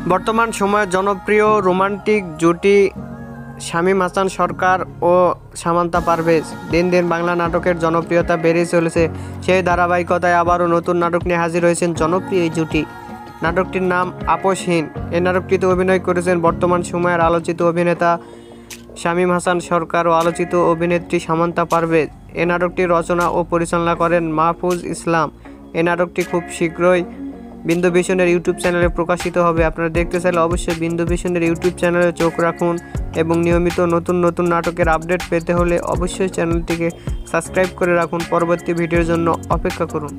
বর্তমান সময়ে জনপ্রিয় রোমান্টিক জুটি শামীম হাসান সরকার ও সামান্তা পারভেজ। দিন দিন বাংলা নাটকের জনপ্রিয়তা বেড়েই চলেছে। সেই ধারাবাহিকতায় আবারও নতুন নাটক নিয়ে হাজির হয়েছেন জনপ্রিয় এই জুটি। নাটকটির নাম আপসহীন। এই নাটকটিতে অভিনয় করেছেন বর্তমান সময়ের আলোচিত অভিনেতা শামীম হাসান সরকার ও আলোচিত অভিনেত্রী সামান্তা পারভেজ। এই নাটকটি রচনা ও পরিচালনা করেন মাহফুজ ইসলাম। এই নাটকটি খুব শীঘ্রই বিন্দু ভিশনের ইউটিউব চ্যানেলে প্রকাশিত হবে। আপনারা দেখতে চাইলে অবশ্যই বিন্দু ভিশনের ইউটিউব চ্যানেলে চোখ রাখুন এবং নিয়মিত নতুন নতুন নাটকের আপডেট পেতে হলে অবশ্যই চ্যানেলটিকে সাবস্ক্রাইব করে রাখুন। পরবর্তী ভিডিওর জন্য অপেক্ষা করুন।